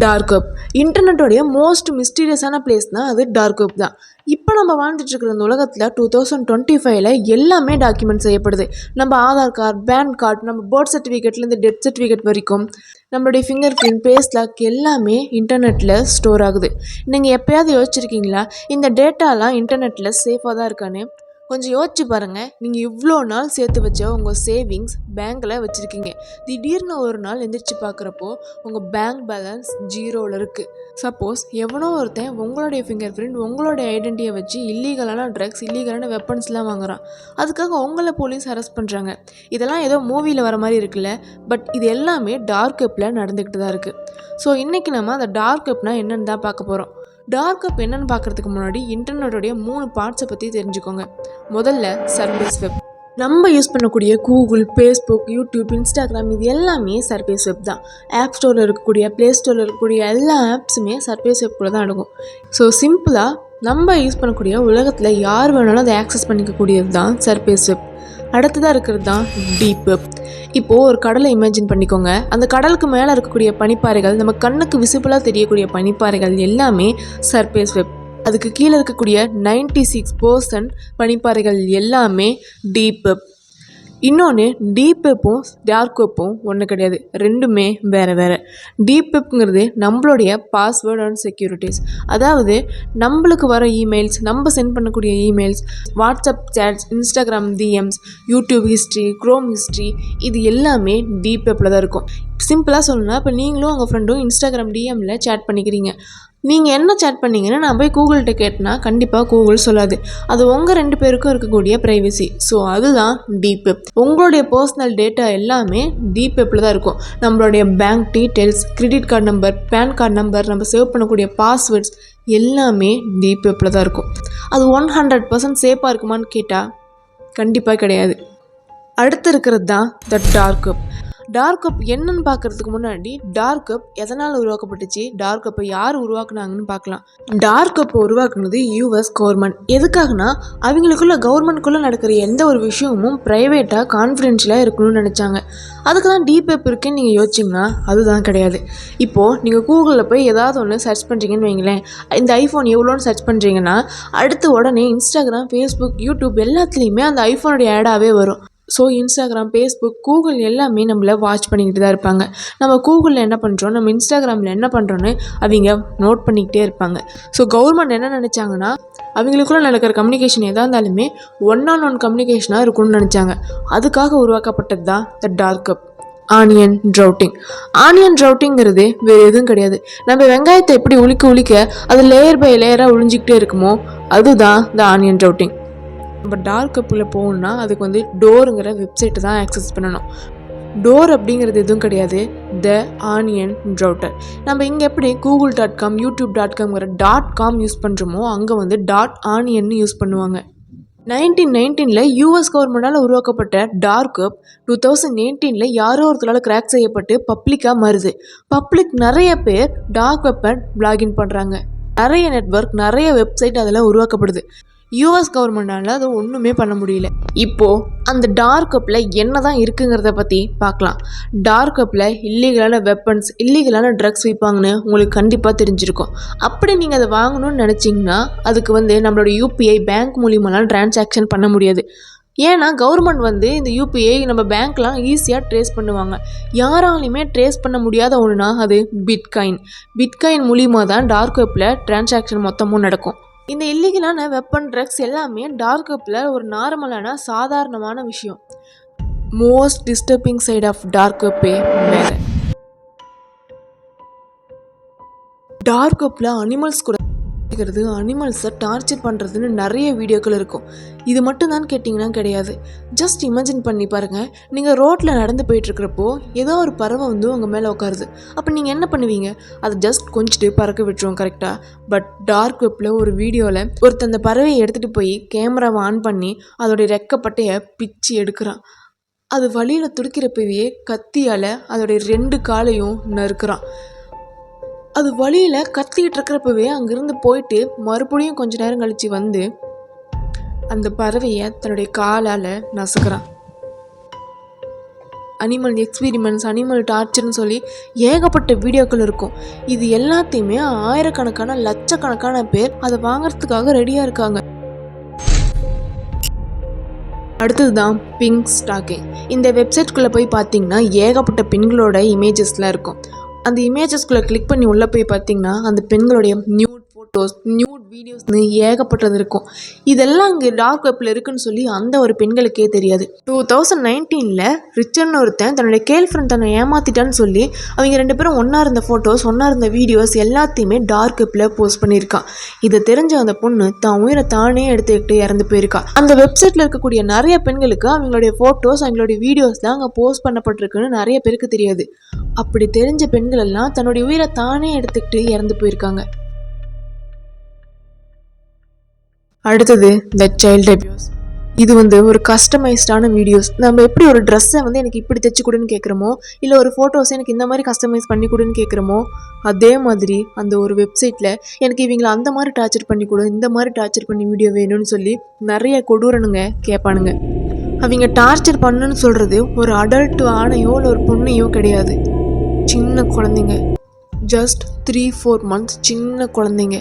Dark web இன்டர்நெட்டோடைய most மிஸ்டீரியஸான பிளேஸ்னால் அது dark web தான். இப்போ நம்ம வாழ்ந்துட்டு இருக்கிற இந்த உலகத்தில் 2025 எல்லாமே டாக்குமெண்ட் செய்யப்படுது. நம்ம ஆதார் கார்டு, பேன் கார்டு, நம்ம பர்த் சர்டிஃபிகேட்லேருந்து டெத் சர்டிஃபிகேட் வரைக்கும் நம்மளுடைய ஃபிங்கர் பிரிண்ட், ஃபேஸ் லாக் எல்லாமே இன்டர்நெட்டில் ஸ்டோர் ஆகுது. நீங்கள் எப்போயாவது யோசிச்சிருக்கீங்களா இந்த டேட்டாலாம் இன்டர்நெட்டில் சேஃபாக தான் இருக்கான்னு? கொஞ்சம் யோசிச்சு பாருங்கள். நீங்கள் இவ்வளோ நாள் சேர்த்து வச்ச உங்கள் சேவிங்ஸ் பேங்க்கில் வச்சுருக்கீங்க. திடீர்னு ஒரு நாள் எந்திரிச்சு பார்க்குறப்போ உங்கள் பேங்க் பேலன்ஸ் ஜீரோவில் இருக்குது. சப்போஸ் எவனோ ஒருத்தன் உங்களுடைய ஃபிங்கர் பிரிண்ட், உங்களுடைய ஐடென்டிட்டியை வச்சு இல்லீகலான ட்ரக்ஸ், இல்லீகலான வெப்பன்ஸ்லாம் வாங்குறான். அதுக்காக உங்களை போலீஸ் அரெஸ்ட் பண்ணுறாங்க. இதெல்லாம் ஏதோ மூவியில் வர மாதிரி இருக்குல்ல, பட் இது எல்லாமே டார்க் வெப்பில் நடந்துக்கிட்டு தான் இருக்குது. ஸோ இன்றைக்கி நம்ம அந்த டார்க் வெப்னால் என்னென்னு தான் பார்க்க போகிறோம். டார்க் வெப் என்னென்னு பார்க்குறதுக்கு முன்னாடி இன்டர்நெட்டோடைய 3 பார்ட்ஸை பற்றி தெரிஞ்சுக்கோங்க. முதல்ல சர்ஃபேஸ் வெப். நம்ம யூஸ் பண்ணக்கூடிய கூகுள், ஃபேஸ்புக், யூடியூப், இன்ஸ்டாகிராம் இது எல்லாமே சர்ஃபேஸ் வெப் தான். ஆப் ஸ்டோரில் இருக்கக்கூடிய, ப்ளே ஸ்டோரில் இருக்கக்கூடிய எல்லா ஆப்ஸுமே சர்ஃபேஸ் வெப்குள்ளே தான் அடங்கும். ஸோ சிம்பிளாக நம்ம யூஸ் பண்ணக்கூடிய உலகத்தில் யார் வேணாலும் அதை ஆக்சஸ் பண்ணிக்கக்கூடியது தான் சர்ஃபேஸ் வெப். அடுத்ததாக இருக்கிறது தான் டீப் வெப். இப்போது ஒரு கடலை இமேஜின் பண்ணிக்கோங்க. அந்த கடலுக்கு மேலே இருக்கக்கூடிய பனிப்பாறைகள், நம்ம கண்ணுக்கு விசிபிளாக தெரியக்கூடிய பனிப்பாறைகள் எல்லாமே சர்ஃபேஸ் வெப். அதுக்கு கீழே இருக்கக்கூடிய 96% பனிப்பாறைகள் எல்லாமே டீப் வெப். இன்னொன்று, டீப் வெப்பும் டார்க் வெப்பும் ஒன்று கிடையாது, ரெண்டுமே வேறு வேறு. டீப் வெப்புங்கிறது நம்மளுடைய பாஸ்வேர்ட் அண்ட் செக்யூரிட்டிஸ். அதாவது நம்மளுக்கு வர இமெயில்ஸ், நம்ம சென்ட் பண்ணக்கூடிய emails, WhatsApp shades, Instagram DMs, YouTube history, Chrome history இது எல்லாமே டீப் வெப்பில் தான் இருக்கும். சிம்பிளாக சொல்லணும்னா, இப்போ நீங்களும் உங்கள் ஃப்ரெண்டும் இன்ஸ்டாகிராம் டிஎம்மில் சேட் பண்ணிக்கிறீங்க. நீங்கள் என்ன சேட் பண்ணிங்கன்னு நான் போய் கூகுள்கிட்ட கேட்டேன்னா கண்டிப்பாக கூகுள் சொல்லாது. அது உங்கள் 2 பேருக்கும் இருக்கக்கூடிய ப்ரைவசி. ஸோ அதுதான் டீப் வெப். உங்களுடைய பர்சனல் டேட்டா எல்லாமே டீப் வெப்பில் தான் இருக்கும். நம்மளுடைய bank details, credit card number, PAN card number, நம்ம சேவ் பண்ணக்கூடிய பாஸ்வேர்ட்ஸ் எல்லாமே டீப் வெப்பில் தான் இருக்கும். அது 100% சேஃபாக இருக்குமான்னு கேட்டால் கண்டிப்பாக கிடையாது. அடுத்து இருக்கிறது தான் the dark web. Dark web என்னன்னு பார்க்குறதுக்கு முன்னாடி டார்க் வெப் எதனால் உருவாக்கப்பட்டுச்சு, டார்க் வெப்பை யார் உருவாக்குனாங்கன்னு பார்க்கலாம். டார்க் வெப்பை உருவாக்குனது US கவர்மெண்ட். எதுக்காகனா கவர்மெண்ட்குள்ளே நடக்கிற எந்த ஒரு விஷயமும் ப்ரைவேட்டாக கான்ஃபிடென்ஷியலாக இருக்கணும்னு நினச்சாங்க. அதுக்கு தான் டீப் வெப் இருக்குன்னு நீங்கள் யோசிச்சிங்கன்னா அதுதான் கிடையாது. இப்போது நீங்கள் கூகுளில் போய் ஏதாவது ஒன்று சர்ச் பண்ணுறீங்கன்னு வைங்களேன். இந்த ஐஃபோன் எவ்வளோன்னு சர்ச் பண்ணுறீங்கன்னா அடுத்து உடனே இன்ஸ்டாகிராம், ஃபேஸ்புக், யூடியூப் எல்லாத்துலேயுமே அந்த ஐஃபோனுடைய ஆடாகவே வரும். ஸோ இன்ஸ்டாகிராம், ஃபேஸ்புக், கூகுள் எல்லாமே நம்மளை வாட்ச் பண்ணிக்கிட்டு தான் இருப்பாங்க. நம்ம கூகுளில் என்ன பண்ணுறோம், நம்ம இன்ஸ்டாகிராமில் என்ன பண்ணுறோன்னு அவங்க நோட் பண்ணிக்கிட்டே இருப்பாங்க. ஸோ கவர்மெண்ட் என்ன நினச்சாங்கன்னா அவங்களுக்குள்ள நடக்கிற கம்யூனிகேஷன் எதாக இருந்தாலுமே 1-on-1 கம்யூனிகேஷனாக இருக்கணும்னு நினச்சாங்க. அதுக்காக உருவாக்கப்பட்டது தான் the dark web. Onion routing. Onion ட்ரவுட்டிங்கிறது வேறு எதுவும் கிடையாது. நம்ம வெங்காயத்தை எப்படி உளிக்க அது லேயர் பை லேயராக ஒழிஞ்சிக்கிட்டே இருக்குமோ அதுதான் த ஆனியன் ட்ரவுட்டிங். நம்ம டார்க் வெப்பில் போகணுன்னா அதுக்கு டோருங்கிற வெப்சைட்டை தான் ஆக்சஸ் பண்ணணும். டோர் அப்படிங்கிறது எதுவும் கிடையாது, த ஆனியன் ட்ரவுட்டர். நம்ம இங்கே எப்படி google.com, youtube.comங்கிற .com யூஸ் பண்ணுறோமோ அங்கே .ஆனியன் யூஸ் பண்ணுவாங்க. 1919 US கவர்மெண்டால் உருவாக்கப்பட்ட டார்க் வெப் 2018 யாரோ ஒருத்தரால் கிராக் செய்யப்பட்டு பப்ளிக்காக மாறுது. பப்ளிக் நிறைய பேர் டார்க் வெப்பை லாகின் பண்ணுறாங்க. நிறைய நெட்வொர்க், நிறைய வெப்சைட் அதில் உருவாக்கப்படுது. US கவர்மெண்டால் அது ஒன்றுமே பண்ண முடியல. இப்போது அந்த டார்க் வெப்பில் என்ன தான் இருக்குங்கிறத பற்றி பார்க்கலாம். டார்க் வெப்பில் இல்லீகலான வெப்பன்ஸ், இல்லீகலான ட்ரக்ஸ் விற்பாங்கன்னு உங்களுக்கு கண்டிப்பாக தெரிஞ்சிருக்கும். அப்படி நீங்கள் அதை வாங்கணும்னு நினச்சிங்கன்னா அதுக்கு நம்மளோட UPI பேங்க் மூலியமாலாம் டிரான்சாக்ஷன் பண்ண முடியாது. ஏன்னா கவர்மெண்ட் இந்த UPI நம்ம பேங்க்லாம் ஈஸியாக ட்ரேஸ் பண்ணுவாங்க. யாராலையுமே ட்ரேஸ் பண்ண முடியாத ஒன்றுனா அது பிட்காயின் மூலியமாக தான் டார்க் வெப்பில் டிரான்சாக்ஷன் மொத்தமும் நடக்கும். இந்த இல்லீகலான வெப்பன், ட்ரக்ஸ் எல்லாமே டார்க் வெப்பில் ஒரு நார்மலான சாதாரணமான விஷயம். Most disturbing side of dark வெப்பே வேறு. டார்க் வெப்பில் அனிமல்ஸ் கூட அனிமல்ஸை டார்ச்சர் பண்ணுறதுன்னு நிறைய வீடியோக்கள் இருக்கும். இது மட்டும்தான் கேட்டிங்கன்னா கிடையாது. ஜஸ்ட் இமேஜின் பண்ணி பாருங்கள். நீங்கள் ரோட்டில் நடந்து போயிட்டுருக்கிறப்போ ஏதோ ஒரு பறவை உங்கள் மேலே உட்காருது. அப்போ நீங்கள் என்ன பண்ணுவீங்க? அதை ஜஸ்ட் கொஞ்சிட்டு பறக்க விட்டுருவோம், கரெக்டாக? பட் டார்க் வெப்பில் ஒரு வீடியோவில் ஒருத்தர் அந்த பறவையை எடுத்துகிட்டு போய் கேமராவை ஆன் பண்ணி அதோடைய ரெக்கப்பட்டையை பிச்சு எடுக்கிறான். அது வழியில் துடிக்கிறப்பவே கத்தியால் அதோடைய 2 காலையும் நறுக்கிறான். அது வழியில் கத்திக்கிட்டு இருக்கிறப்பவே அங்கேருந்து போயிட்டு மறுபடியும் கொஞ்ச நேரம் கழித்து அந்த பறவையை தன்னுடைய காலால் நசுக்கிறான். அனிமல் எக்ஸ்பீரிமெண்ட்ஸ், அனிமல் டார்ச்சர்னு சொல்லி ஏகப்பட்ட வீடியோக்கள் இருக்கும். இது எல்லாத்தையுமே ஆயிரக்கணக்கான லட்சக்கணக்கான பேர் அதை வாங்குறதுக்காக ரெடியாக இருக்காங்க. அடுத்தது தான் பிங்க் ஸ்டாக்கிங். இந்த வெப்சைட்குள்ளே போய் பார்த்தீங்கன்னா ஏகப்பட்ட பெண்களோட இமேஜஸ்லாம் இருக்கும். அந்த இமேஜஸ்குள்ளே கிளிக் பண்ணி உள்ளே போய் பார்த்தீங்கன்னா அந்த பெண்களுடைய நியூட் ஃபோட்டோஸ், நியூட் வீடியோஸ்னு ஏகப்பட்டது இருக்கும். இதெல்லாம் அங்கே டார்க் வெப்பில் இருக்குன்னு சொல்லி அந்த ஒரு பெண்களுக்கே தெரியாது. 2019 ரிச்சர்னு ஒருத்தன் தன்னுடைய கேர்ள் ஃப்ரெண்ட் தன்னை ஏமாத்திட்டான்னு சொல்லி அவங்க 2 பேரும் ஒன்றா இருந்த ஃபோட்டோஸ், ஒன்றா இருந்த வீடியோஸ் எல்லாத்தையுமே டார்க் வெப்பில் போஸ்ட் பண்ணியிருக்கான். இதை தெரிஞ்ச அந்த பொண்ணு தான் உயிரை தானே எடுத்துக்கிட்டு இறந்து போயிருக்கா. அந்த வெப்சைட்டில் இருக்கக்கூடிய நிறைய பெண்களுக்கு அவங்களுடைய ஃபோட்டோஸ், அவங்களுடைய வீடியோஸ் தான் அங்கே போஸ்ட் பண்ணப்பட்டிருக்குன்னு நிறைய பேருக்கு தெரியாது. அப்படி தெரிஞ்ச பெண்கள் எல்லாம் தன்னுடைய உயிரை தானே எடுத்துக்கிட்டு இறந்து போயிருக்காங்க. அடுத்தது த சைல்டு அபியூஸ். இது ஒரு கஸ்டமைஸ்டான வீடியோஸ். நம்ம எப்படி ஒரு ட்ரெஸ்ஸை எனக்கு இப்படி தைச்சி கொடுன்னு கேட்குறோமோ, இல்லை ஒரு ஃபோட்டோஸை எனக்கு இந்த மாதிரி கஸ்டமைஸ் பண்ணி கொடுன்னு கேட்குறோமோ, அதே மாதிரி அந்த ஒரு வெப்சைட்டில் எனக்கு இவங்களை அந்த மாதிரி டார்ச்சர் பண்ணி கொடு, இந்த மாதிரி டார்ச்சர் பண்ணி வீடியோ வேணும்னு சொல்லி நிறைய கொடூரனுங்க கேட்பானுங்க. அவங்க டார்ச்சர் பண்ணுன்னு சொல்கிறது ஒரு அடல்ட் ஆணையோ இல்லை ஒரு பொண்ணையோ கிடையாது, சின்ன குழந்தைங்க, ஜஸ்ட் 3-4 months சின்ன குழந்தைங்க.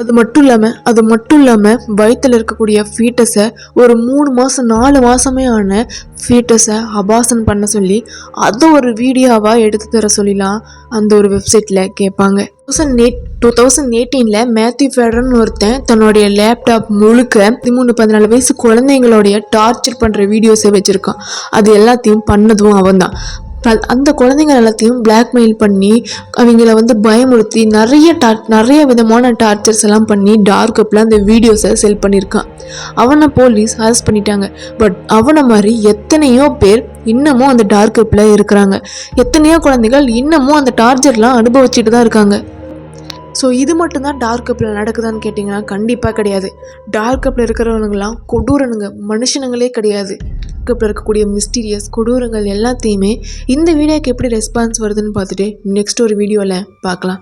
அது மட்டும் இல்லாமல் வயிற்றில் இருக்கக்கூடிய ஃபீட்டஸை ஒரு 3 மாதம் 4 மாதமே ஆன ஃபீட்டஸை அபாசன் பண்ண சொல்லி அதை ஒரு வீடியோவாக எடுத்து தர சொல்லிலாம் அந்த ஒரு வெப்சைட்டில் கேட்பாங்க. 2018 மேத்யூ ஃபெடரன் ஒருத்தன் தன்னுடைய லேப்டாப் முழுக்க 13-14 வயசு குழந்தைங்களுடைய டார்ச்சர் பண்ணுற வீடியோஸை வச்சுருக்கான். அது எல்லாத்தையும் பண்ணதும் அவன் தான். அந்த குழந்தைங்க எல்லாத்தையும் பிளாக்மெயில் பண்ணி அவங்கள பயமுறுத்தி நிறைய விதமான டார்ச்சர்ஸ் எல்லாம் பண்ணி டார்க் வெப்பில் அந்த வீடியோஸை செல் பண்ணியிருக்கான். அவனை போலீஸ் அரெஸ்ட் பண்ணிட்டாங்க. பட் அவனை மாதிரி எத்தனையோ பேர் இன்னமும் அந்த டார்க் வெப்பில் இருக்கிறாங்க. எத்தனையோ குழந்தைகள் இன்னமும் அந்த டார்ச்சர்லாம் அனுபவிச்சுட்டு தான் இருக்காங்க. ஸோ இது மட்டும்தான் டார்க் வெப்பில் நடக்குதான்னு கேட்டிங்கன்னா கண்டிப்பாக கிடையாது. டார்க் வெப்பில் இருக்கிறவனுங்களாம் கொடூரனுங்க, மனுஷனுங்களே கிடையாது. டார்க் வெப்பில் இருக்கக்கூடிய மிஸ்டீரியஸ் கொடூரங்கள் எல்லாத்தையுமே இந்த வீடியோக்கு எப்படி ரெஸ்பான்ஸ் வருதுன்னு பார்த்துட்டு நெக்ஸ்ட் ஒரு வீடியோவில் பார்க்கலாம்.